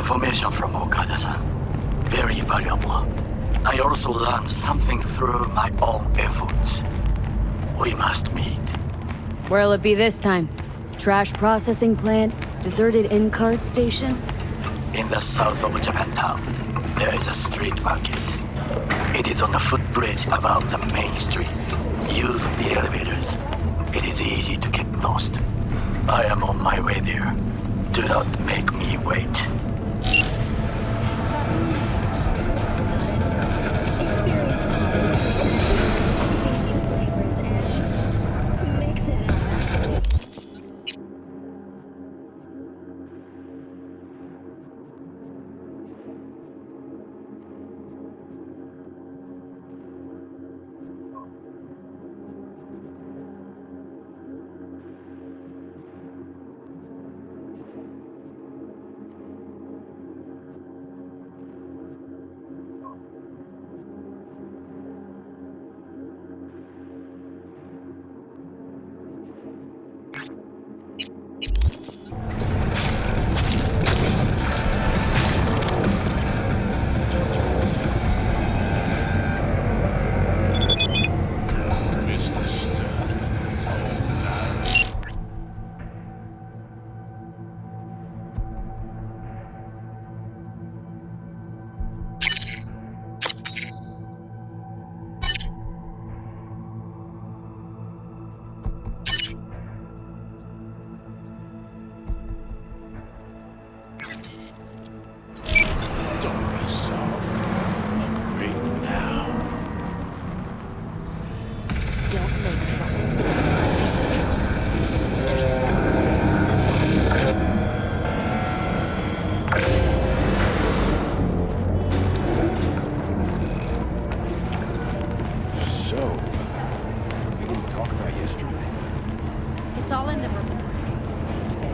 information from Okada-san. Very valuable. I also learned something through my own efforts. We must meet. Where'll it be this time? Trash processing plant? Deserted in-cart station? In the south of Japantown, there is a street market. It is on a footbridge above the main street. Use the elevators. It is easy to get lost. I am on my way there. Do not make me wait.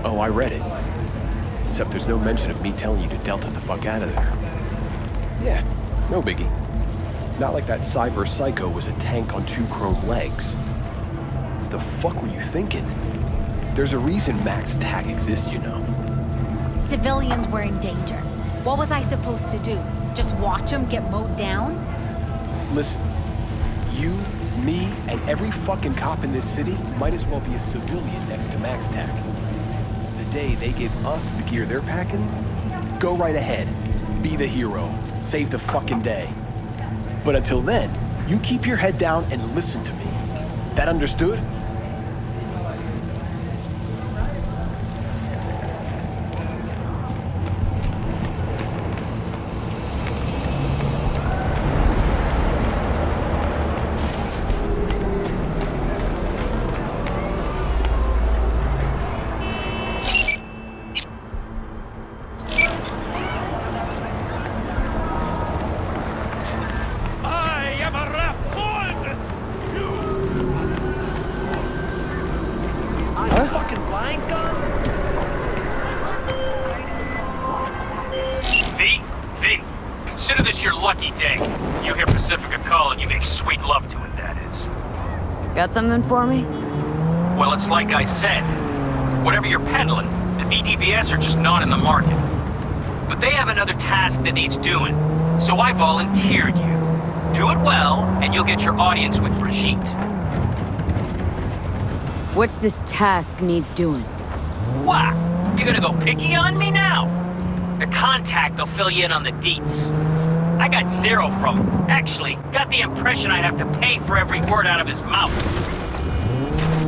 Oh, I read it. Except there's no mention of me telling you to Delta the fuck out of there. Yeah, no biggie. Not like that cyber psycho was a tank on 2 chrome legs. What the fuck were you thinking? There's a reason Max TAC exists, you know. Civilians were in danger. What was I supposed to do? Just watch them get mowed down? Listen, you, me, and every fucking cop in this city might as well be a civilian next to Max TAC. The day they give us the gear they're packing, go right ahead. Be the hero. Save the fucking day. But until then, you keep your head down and listen to me. That understood? Consider this your lucky day. You hear Pacifica call and you make sweet love to it, that is. Got something for me? Well, it's like I said. Whatever you're peddling, the VTBS are just not in the market. But they have another task that needs doing, so I volunteered you. Do it well, and you'll get your audience with Brigitte. What's this task needs doing? What? You gonna go picky on me now? The contact will fill you in on the deets. I got 0 from him. Actually, got the impression I'd have to pay for every word out of his mouth.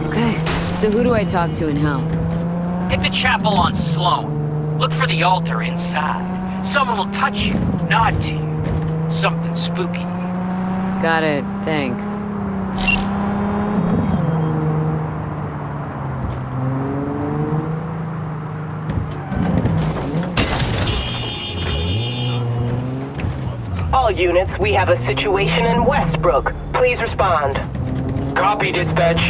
Okay, so who do I talk to and how? Hit the chapel on Sloan. Look for the altar inside. Someone will touch you, nod to you. Something spooky. Got it, thanks. All units, we have a situation in Westbrook. Please respond. Copy, dispatch.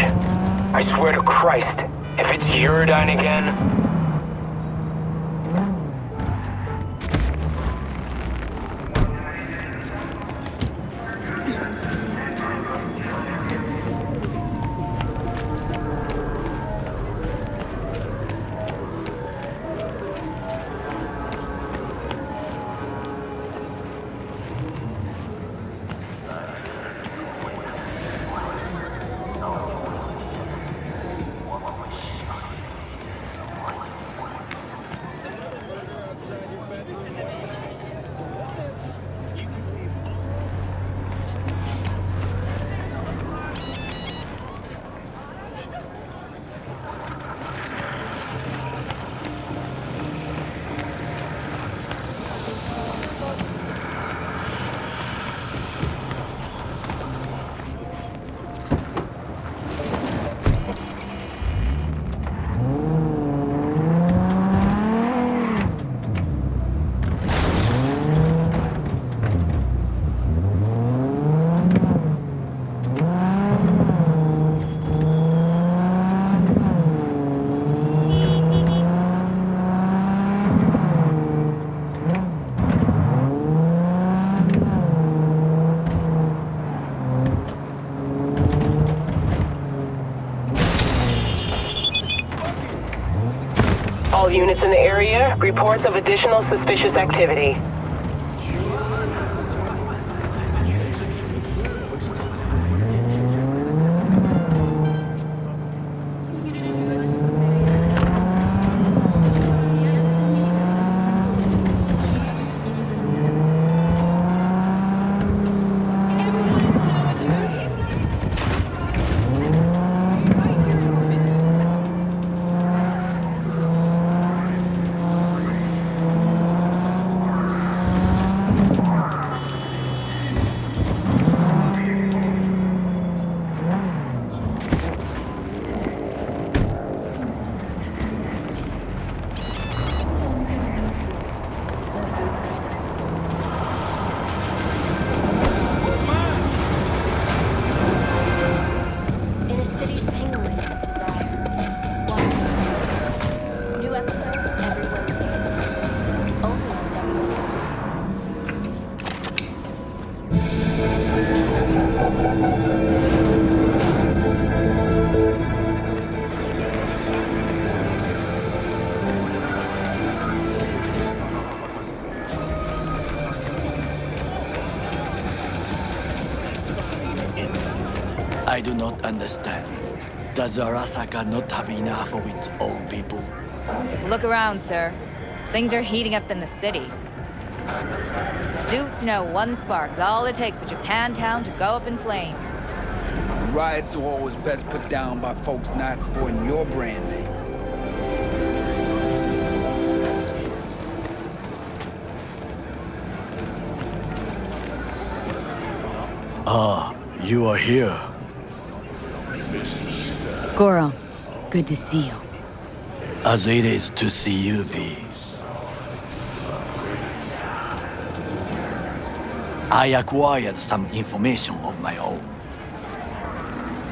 I swear to Christ, if it's Uridine again... Reports of additional suspicious activity. In a city tingling with desire. Watch. New episodes every Wednesday at 10. Only on WS. I do not understand. Does Arasaka not have enough of its own people? Look around, sir. Things are heating up in the city. Suits know one spark's all it takes for Japantown to go up in flames. Riots are always best put down by folks not sporting your brand name. Ah, you are here. Goro, good to see you. As it is to see you, V. I acquired some information of my own.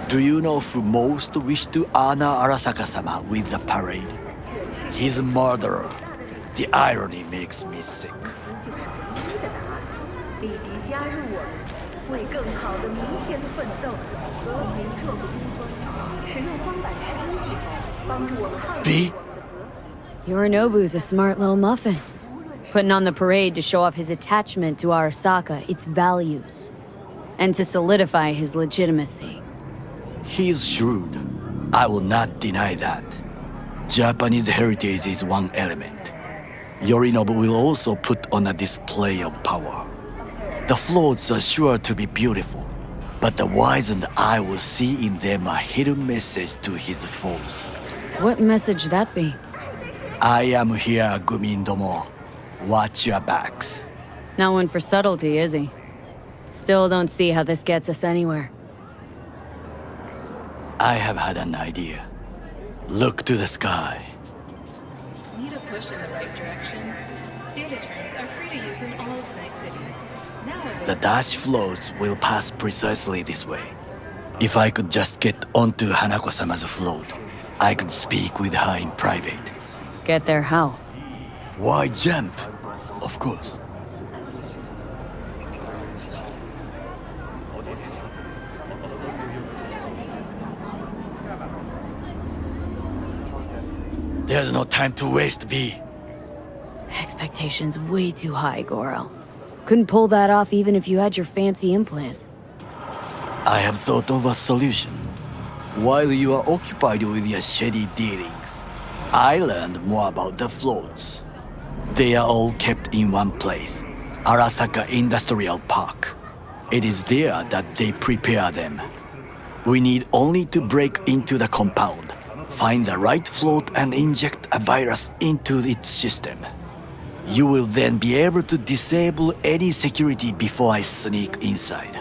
Do you know who most wished to honor Arasaka-sama with the parade? His murderer. The irony makes me sick. 立即加入我们，为更好的明天奋斗。和平弱不禁风，使用光板识别系统，帮助我们捍卫 V? Yorinobu's a smart little muffin. Putting on the parade to show off his attachment to Arasaka, its values, and to solidify his legitimacy. He is shrewd. I will not deny that. Japanese heritage is one element. Yorinobu will also put on a display of power. The floats are sure to be beautiful, but the wizened eye will see in them a hidden message to his foes. What message that be? I am here, Gumin Domo. Watch your backs. Not one for subtlety, is he? Still don't see how this gets us anywhere. I have had an idea. Look to the sky. Need a push in the right direction? Data turns are free to use in all Night cities. Now The dash floats will pass precisely this way. If I could just get onto Hanako-sama's float, I could speak with her in private. Get there how? Why jump? Of course. There's no time to waste, V. Expectations way too high, Goro. Couldn't pull that off even if you had your fancy implants. I have thought of a solution. While you are occupied with your shady dealings, I learned more about the floats. They are all kept in one place, Arasaka Industrial Park. It is there that they prepare them. We need only to break into the compound, find the right float and inject a virus into its system. You will then be able to disable any security before I sneak inside.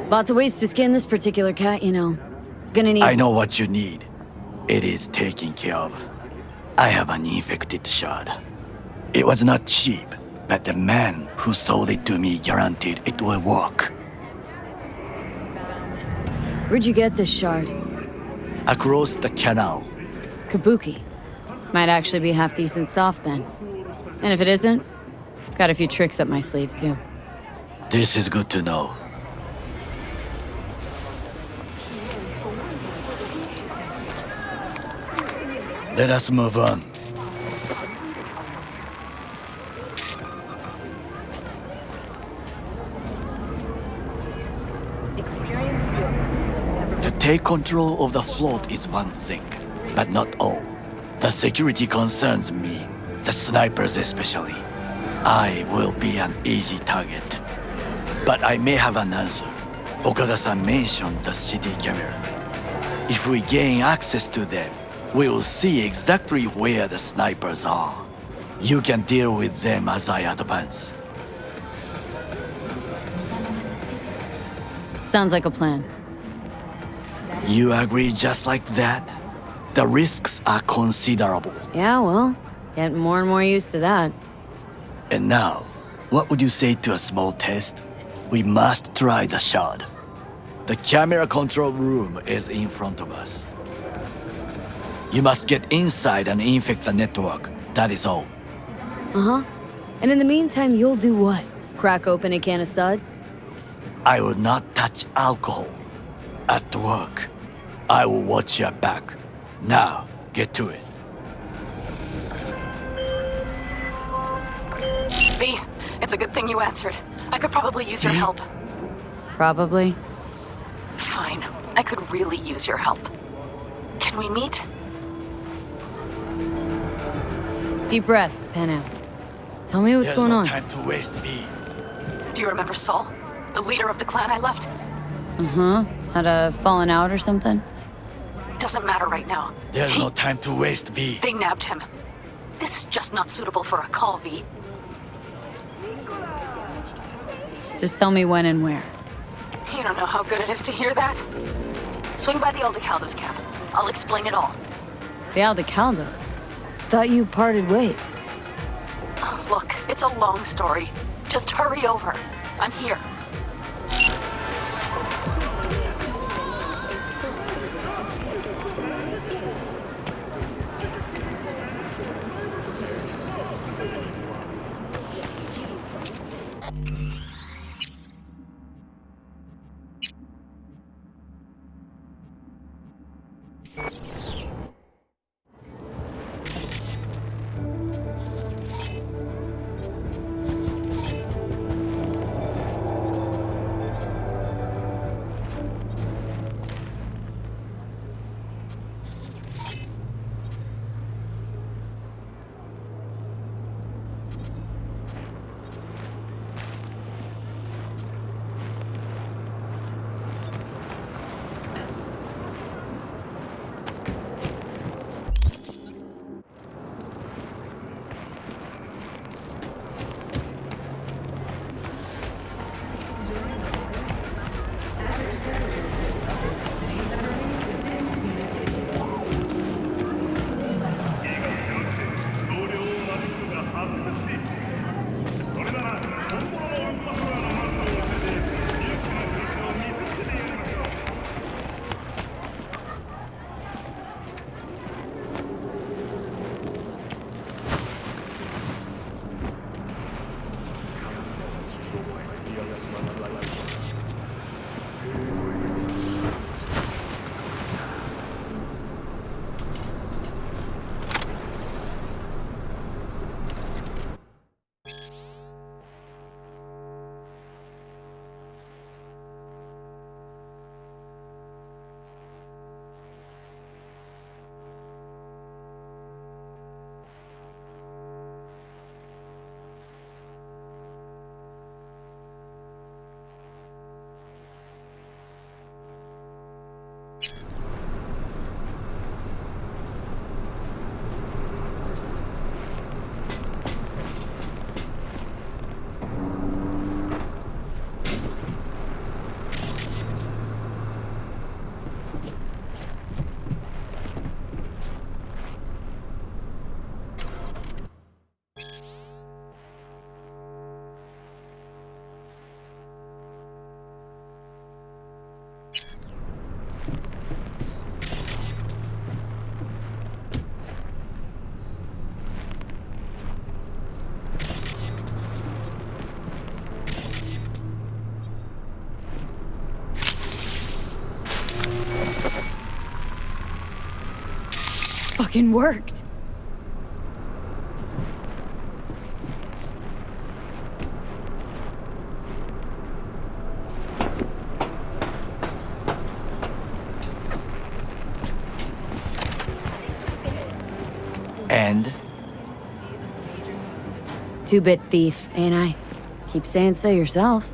Lots of ways to skin this particular cat, you know. Gonna need— I know what you need. It is taken care of. I have an infected shard. It was not cheap, but the man who sold it to me guaranteed it will work. Where'd you get this shard? Across the canal. Kabuki. Might actually be half decent soft then. And if it isn't, got a few tricks up my sleeve too. This is good to know. Let us move on. take control of the float is one thing, but not all. The security concerns me, the snipers especially. I will be an easy target. But I may have an answer. Okada-san mentioned the city cameras. If we gain access to them, we will see exactly where the snipers are. You can deal with them as I advance. Sounds like a plan. You agree just like that? The risks are considerable. Yeah, well, getting more and more used to that. And now, what would you say to a small test? We must try the shard. The camera control room is in front of us. You must get inside and infect the network. That is all. Uh-huh. And in the meantime, you'll do what? Crack open a can of suds? I will not touch alcohol. At work, I will watch your back. Now, get to it. V, it's a good thing you answered. I could probably use your help. Probably. Fine. I could really use your help. Can we meet? Deep breaths, Panam. Tell me what's going on. There's no time to waste, V. Do you remember Saul? The leader of the clan I left? Uh-huh. Had a falling out or something? Doesn't matter right now. There's no time to waste, V. They nabbed him. This is just not suitable for a call, V. Just tell me when and where. You don't know how good it is to hear that. Swing by the Aldecaldo's camp. I'll explain it all. The Aldecaldos? Thought you parted ways. Oh, look, it's a long story. Just hurry over. I'm here. Fucking worked. end? Two-bit thief, ain't I? Keep saying so yourself.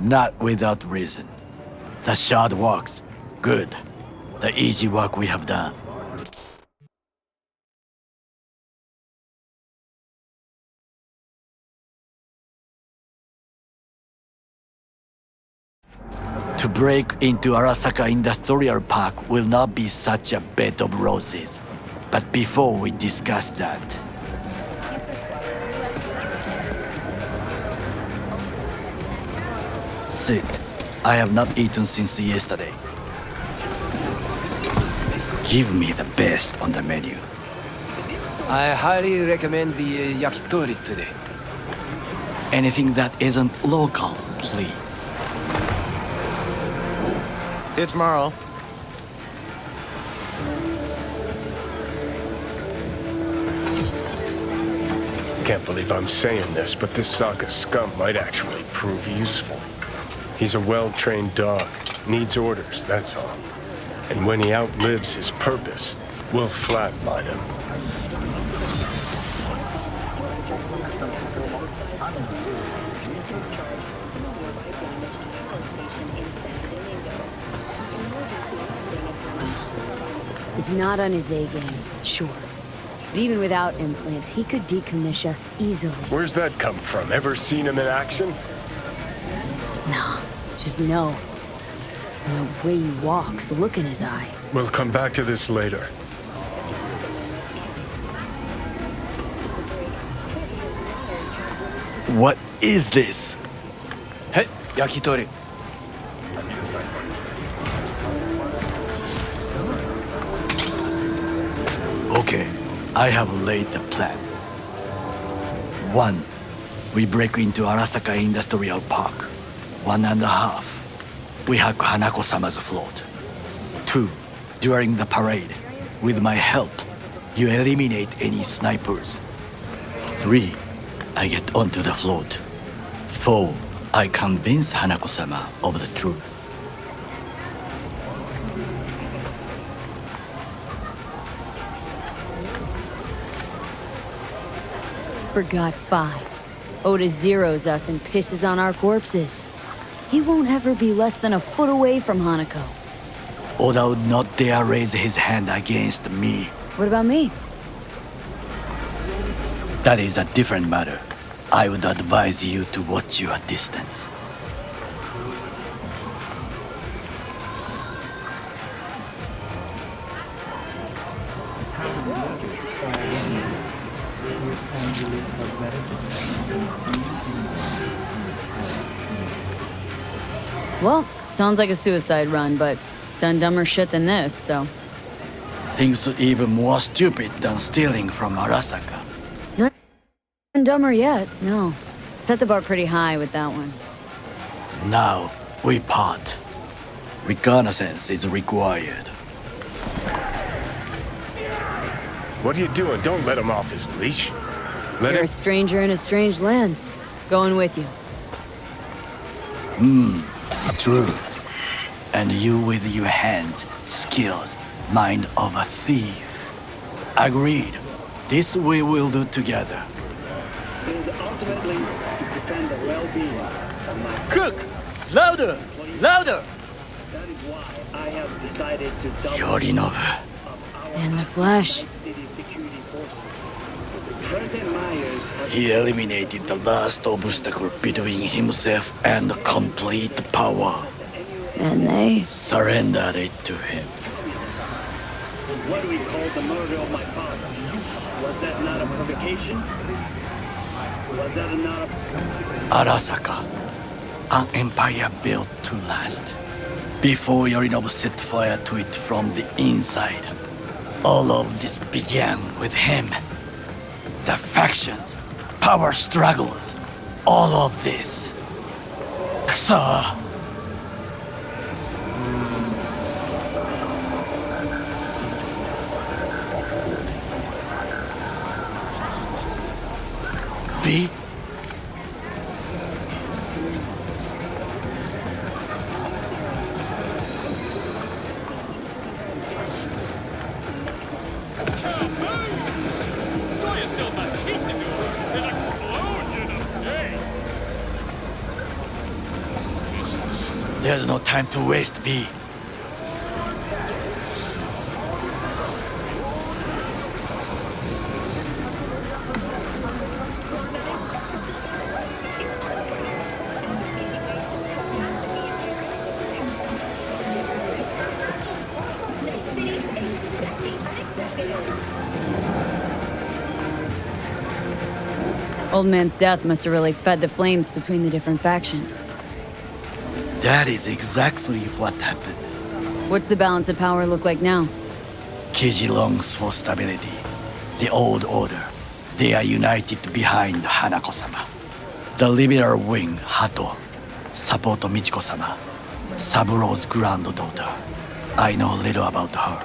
Not without reason. The shard works. Good. The easy work we have done. To break into Arasaka Industrial Park will not be such a bed of roses. But before we discuss that... Sit. I have not eaten since yesterday. Give me the best on the menu. I highly recommend the yakitori today. Anything that isn't local, please. See you tomorrow. Can't believe I'm saying this, but this Saka scum might actually prove useful. He's a well-trained dog. Needs orders, that's all. And when he outlives his purpose, we'll flatline him. He's not on his A game, sure. But even without implants, he could decommission us easily. Where's that come from? Ever seen him in action? Nah, just know. And the way he walks, look in his eye. We'll come back to this later. What is this? Hey, yakitori. Okay, I have laid the plan. 1. We break into Arasaka Industrial Park. 1.5. We hack Hanako-sama's float. 2. During the parade, with my help, you eliminate any snipers. 3. I get onto the float. 4. I convince Hanako-sama of the truth. Forgot 5. Oda zeroes us and pisses on our corpses. He won't ever be less than a foot away from Hanako. Oda would not dare raise his hand against me. What about me? That is a different matter. I would advise you to watch your distance. Well, sounds like a suicide run, but done dumber shit than this, so... Things even more stupid than stealing from Arasaka. Not dumber yet, no. Set the bar pretty high with that one. Now, we part. Reconnaissance is required. What are you doing? Don't let him off his leash. You're a stranger in a strange land. Going with you. True. And you with your hands, skills, mind of a thief. Agreed. This we will do together. It is ultimately to defend the well-being of my Cook! Louder! Louder! That is why I have decided to double Yorinobu. In the flesh. city security forces. President Myers has He eliminated the last obstacle between himself and complete power. And they... Surrendered it to him. what we call the murder of my father. Was that not a provocation? Was that not a... Arasaka. An empire built to last. Before Yorinobu set fire to it from the inside. All of this began with him. The factions, power struggles, all of this. Kusa! B? There's no time to waste, B. Old man's death must have really fed the flames between the different factions. That is exactly what happened. What's the balance of power look like now? Kiji longs for stability. The old order. They are united behind Hanako-sama. The liberal wing, Hato, support Michiko-sama, Saburo's granddaughter. I know little about her.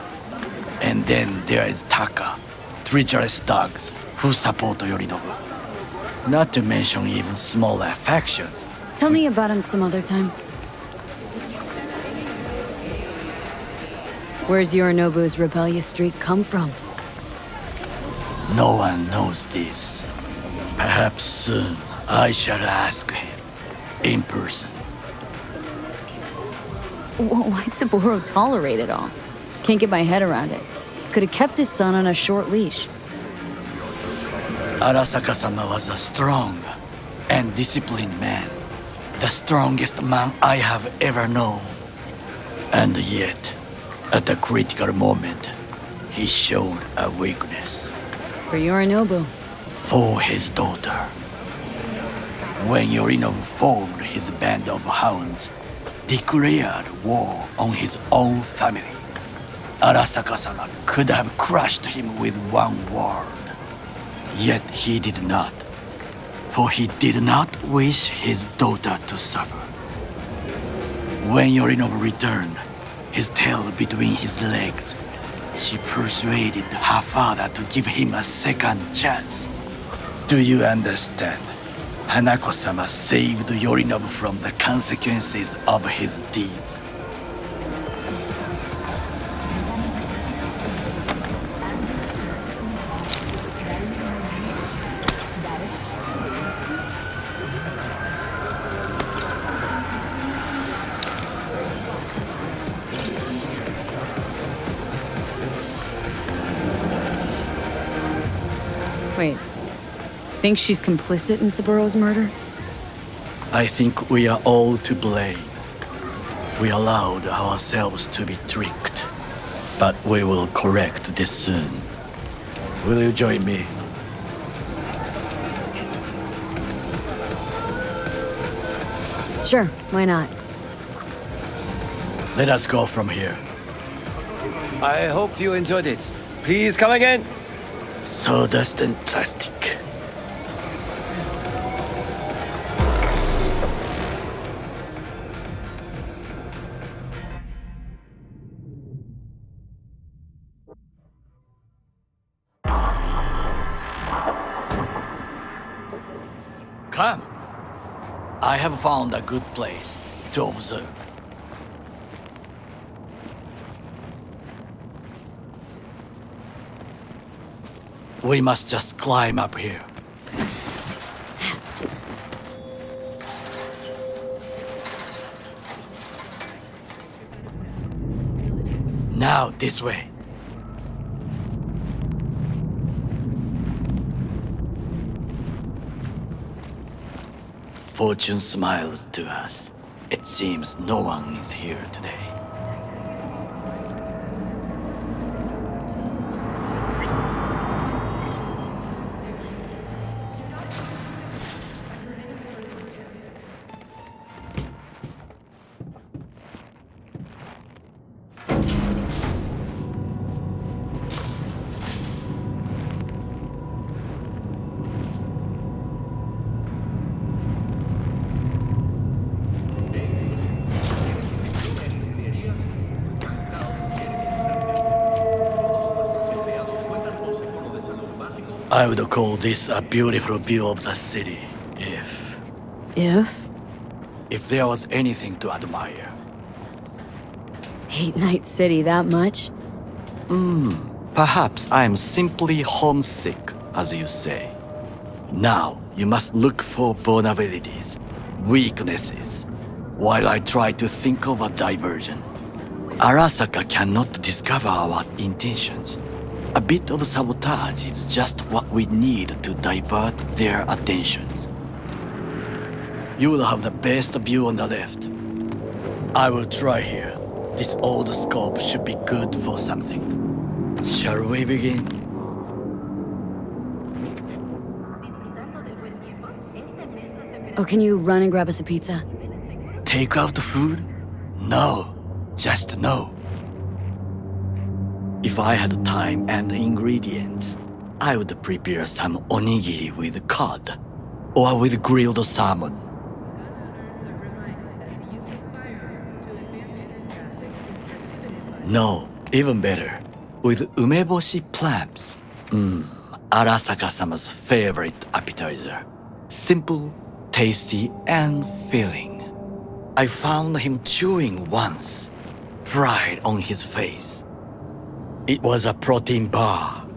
And then there is Taka, treacherous dogs who support Yorinobu. Not to mention even smaller factions. Tell me about him some other time. Where's Yorinobu's rebellious streak come from? No one knows this. Perhaps soon I shall ask him in person. Why'd Saburo tolerate it all? Can't get my head around it. Could have kept his son on a short leash. Arasaka-sama was a strong and disciplined man. The strongest man I have ever known. And yet, at a critical moment, he showed a weakness. For Yorinobu. For his daughter. When Yorinobu formed his band of hounds, declared war on his own family, Arasaka-sama could have crushed him with one word. Yet he did not, for he did not wish his daughter to suffer. When Yorinobu returned, his tail between his legs, she persuaded her father to give him a second chance. Do you understand? Hanako-sama saved Yorinobu from the consequences of his deeds. Wait. Think she's complicit in Saburo's murder? I think we are all to blame. We allowed ourselves to be tricked. But we will correct this soon. Will you join me? Sure, why not? Let us go from here. I hope you enjoyed it. Please come again. Sawdust and plastic. Come. I have found a good place to observe. We must just climb up here. Now, this way. Fortune smiles to us. It seems no one is here today. I would call this a beautiful view of the city, if... If there was anything to admire. Hate Night City that much? Perhaps I'm simply homesick, as you say. Now, you must look for vulnerabilities, weaknesses. while I try to think of a diversion. Arasaka cannot discover our intentions. A bit of sabotage is just what we need to divert their attentions. You will have the best view on the left. I will try here. This old scope should be good for something. Shall we begin? Oh, can you run and grab us a pizza? Take out the food? No. Just no. If I had time and ingredients, I would prepare some onigiri with cod or with grilled salmon. No, even better, with umeboshi clams. Arasaka-sama's favorite appetizer. Simple, tasty, and filling. I found him chewing once, pride on his face. It was a protein bar.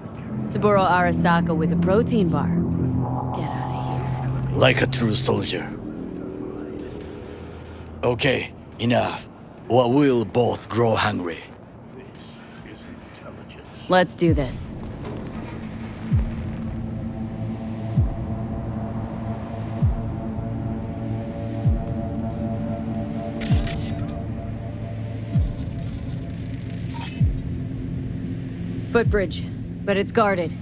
Saburo Arasaka with a protein bar. Get out of here. Like a true soldier. Okay, enough. Or we'll both grow hungry. Let's do this. Footbridge, but it's guarded.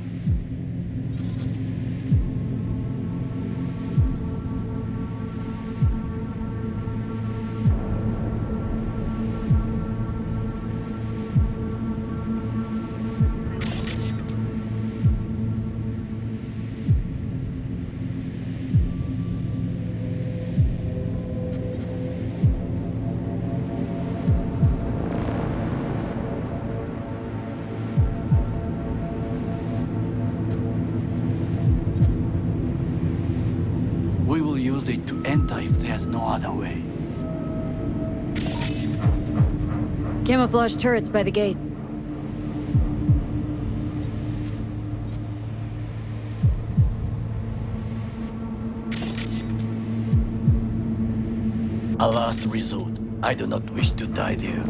We will use it to enter if there's no other way. Camouflage turrets by the gate. A last resort. I do not wish to die there.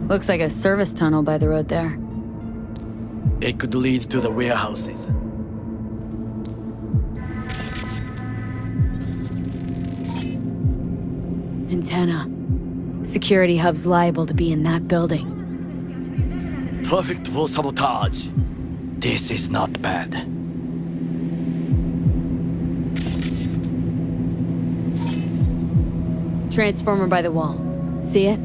Looks like a service tunnel by the road there. It could lead to the warehouses. Antenna. Security hub's liable to be in that building. Perfect for sabotage. This is not bad. Transformer by the wall. See it?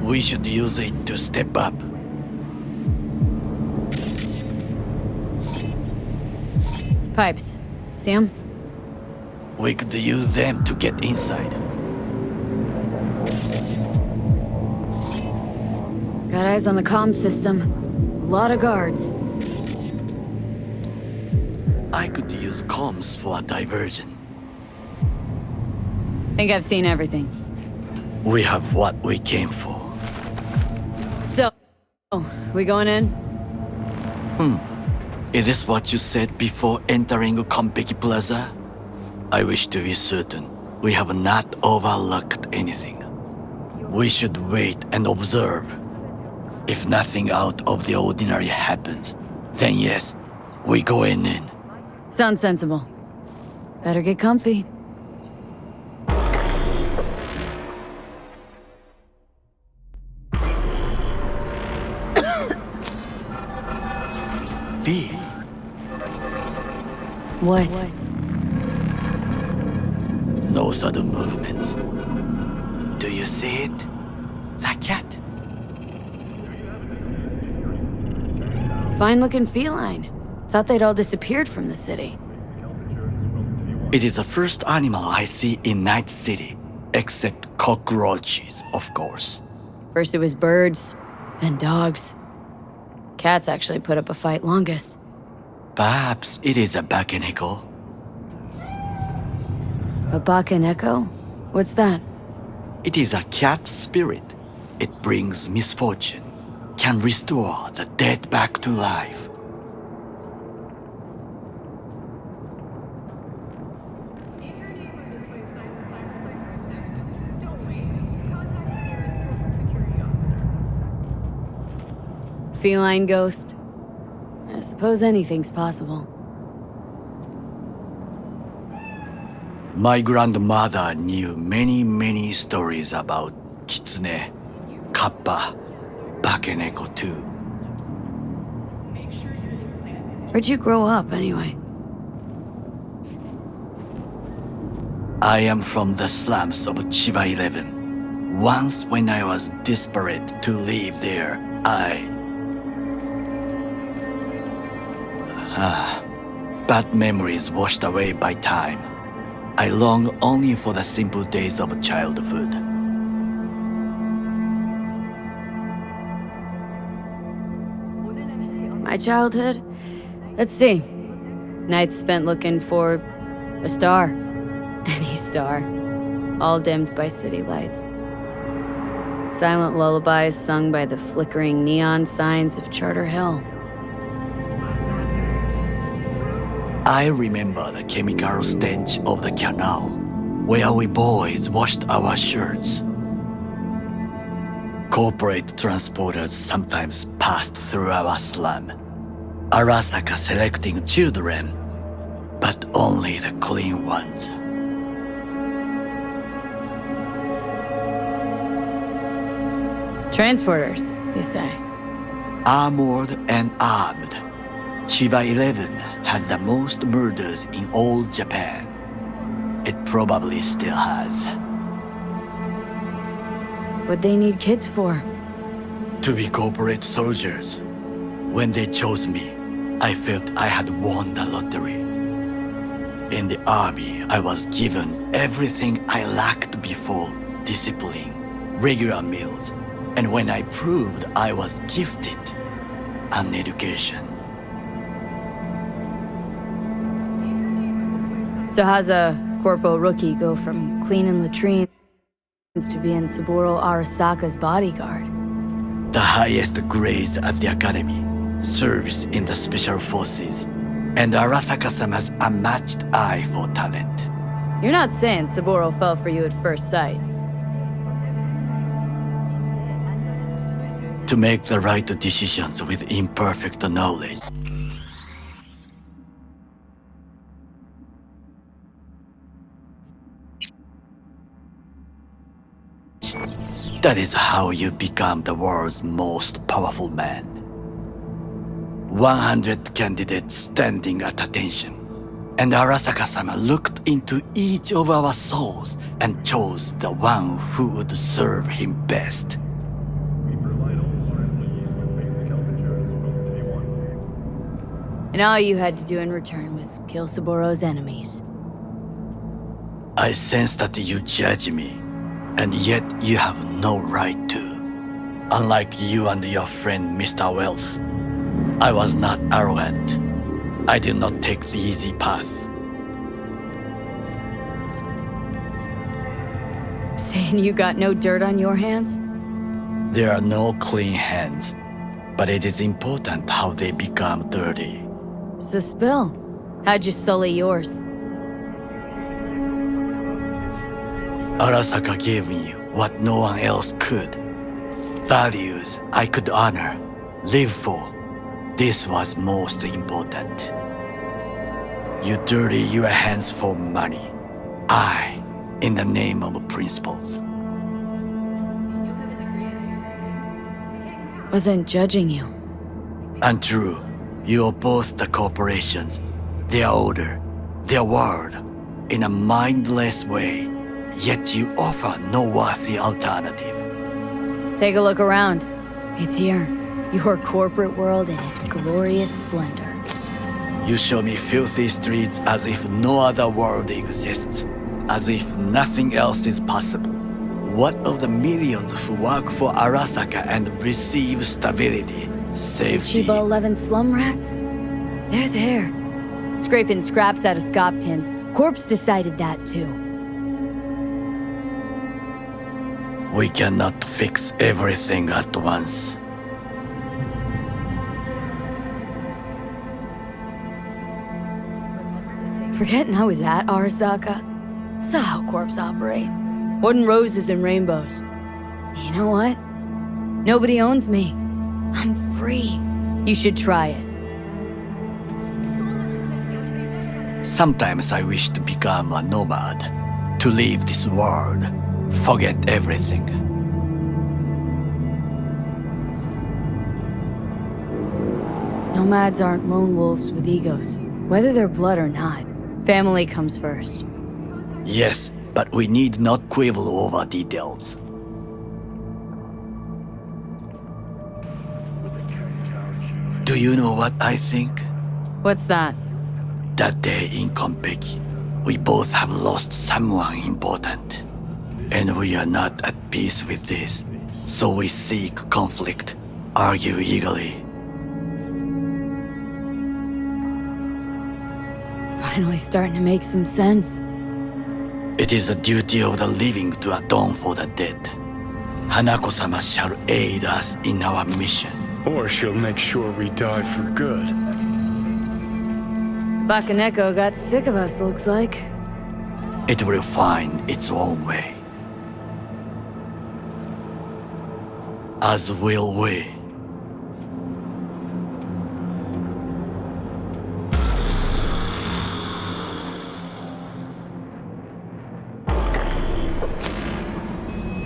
We should use it to step up. Pipes. See 'em? We could use them to get inside. Got eyes on the comm system. Lot of guards. I could use comms for a diversion. Think I've seen everything. We have what we came for. So, we going in? Is this what you said before entering Konpeki Plaza? I wish to be certain we have not overlooked anything. We should wait and observe. If nothing out of the ordinary happens, then yes, we go in. Sounds sensible. Better get comfy. V. What? No sudden movements. Do you see it? That cat? Fine-looking feline. Thought they'd all disappeared from the city. It is the first animal I see in Night City, except cockroaches, of course. First it was birds, then dogs. Cats actually put up a fight longest. Perhaps it is a Bakeneko. A Bakaneko? What's that? It is a cat spirit. It brings misfortune, can restore the dead back to life. Feline ghost? I suppose anything's possible. My grandmother knew many stories about Kitsune, Kappa, Bakeneko too. Where'd you grow up, anyway? I am from the slums of Chiba 11. Once when I was desperate to live there, bad memories washed away by time. I long only for the simple days of childhood. My childhood? Let's see. Nights spent looking for a star. Any star. All dimmed by city lights. Silent lullabies sung by the flickering neon signs of Charter Hill. I remember the chemical stench of the canal, where we boys washed our shirts. Corporate transporters sometimes passed through our slum, Arasaka selecting children, but only the clean ones. Transporters, you say? Armored and armed. Chiba 11 had the most murders in all Japan. It probably still has. What they need kids for? To be corporate soldiers. When they chose me, I felt I had won the lottery. In the army, I was given everything I lacked before: discipline, regular meals, and when I proved I was gifted, an education. So how's a corpo rookie go from cleaning latrines to being Saburo Arasaka's bodyguard? The highest grades at the academy, service in the special forces, and Arasaka-sama's unmatched eye for talent. You're not saying Saburo fell for you at first sight? To make the right decisions with imperfect knowledge. That is how you become the world's most powerful man. 100 candidates standing at attention, and Arasaka-sama looked into each of our souls and chose the one who would serve him best. And all you had to do in return was kill Saburo's enemies. I sense that you judge me, and yet you have no right to. Unlike you and your friend Mr. Wells, I was not arrogant. I did not take the easy path. Saying you got no dirt on your hands? There are no clean hands, but it is important how they become dirty. So spill. How'd you sully yours? Arasaka gave me what no one else could. Values I could honor, live for. This was most important. You dirty your hands for money. I, in the name of principles. Wasn't judging you. Untrue. You oppose the corporations, their order, their word, in a mindless way, yet you offer no worthy alternative. Take a look around. It's here. Your corporate world in its glorious splendor. You show me filthy streets as if no other world exists, as if nothing else is possible. What of the millions who work for Arasaka and receive stability, safety? Chiba 11 slum rats? They're there. Scraping scraps out of scop tins. Corpse decided that too. We cannot fix everything at once. Forgetting I was at Arasaka? Saw how corps operate. Wasn't roses and rainbows. You know what? Nobody owns me. I'm free. You should try it. Sometimes I wish to become a nomad, to leave this world, forget everything. Nomads aren't lone wolves with egos, whether they're blood or not. Family comes first. Yes, but we need not quibble over details. Do you know what I think? What's that? That day in Konpeki, we both have lost someone important. And we are not at peace with this. So we seek conflict, argue eagerly. Finally starting to make some sense. It is the duty of the living to atone for the dead. Hanako-sama shall aid us in our mission. Or she'll make sure we die for good. Bakaneko got sick of us, looks like. It will find its own way. As will we.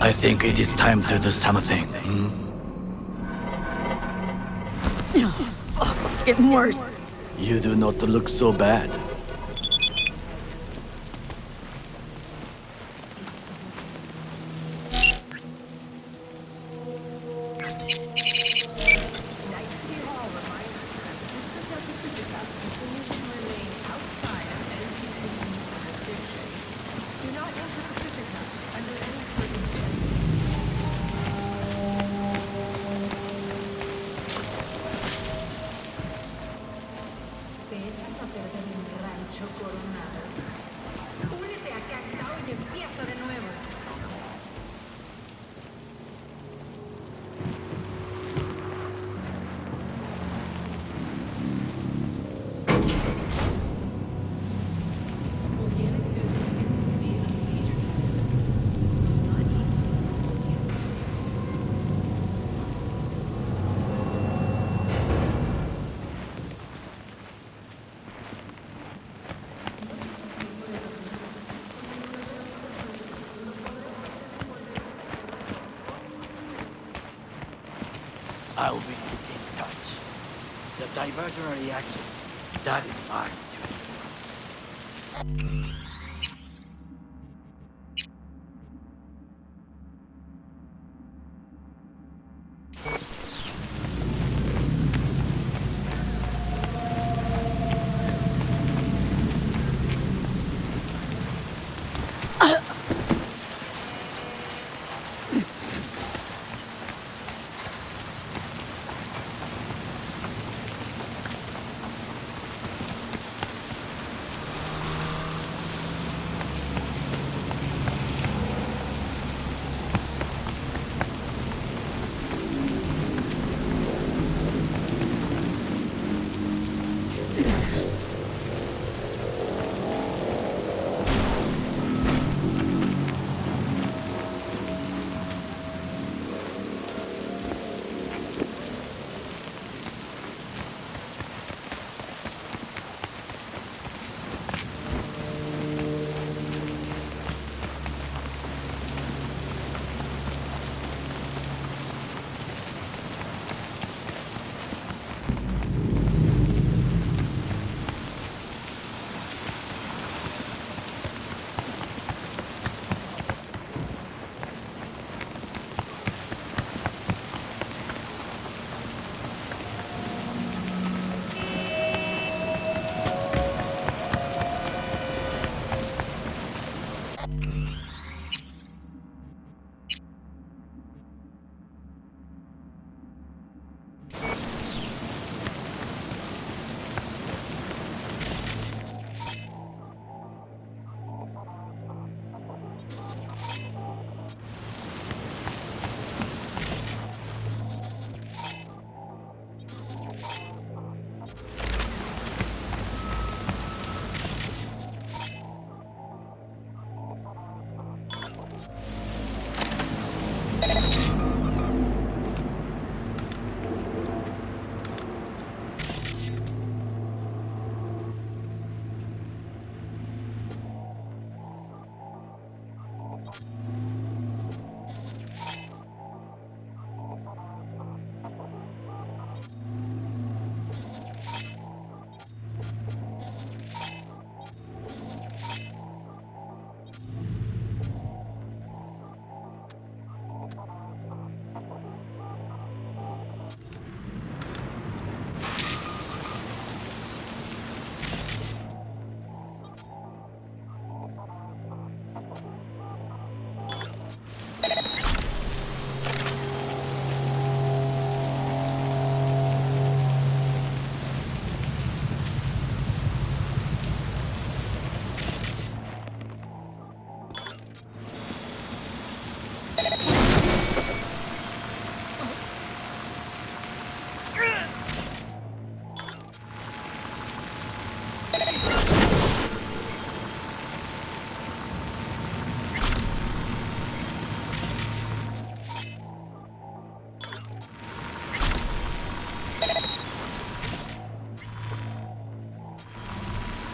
I think it is time to do something. Fuck, getting worse. You do not look so bad. I'll be in touch. The diversionary action, that is mine to do.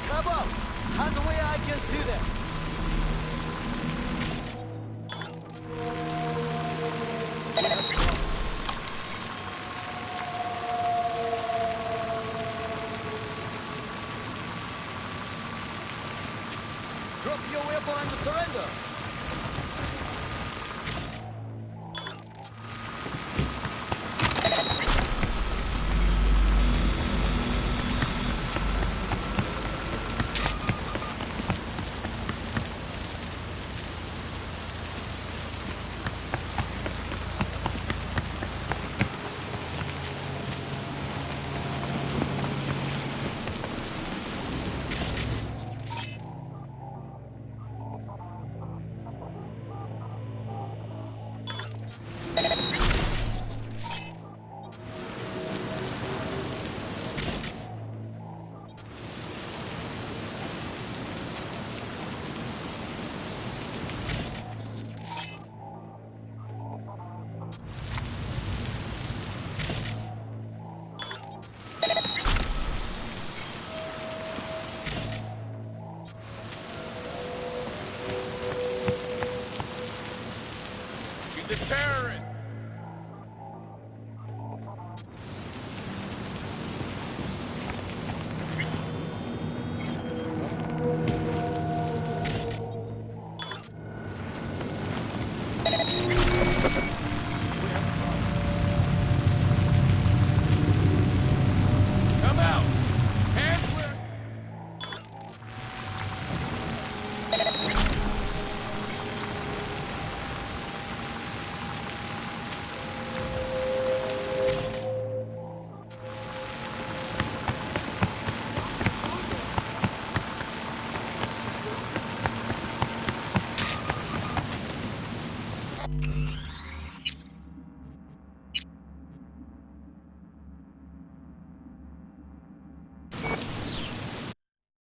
Come on! Hand away, I can see them! Drop your weapon and surrender!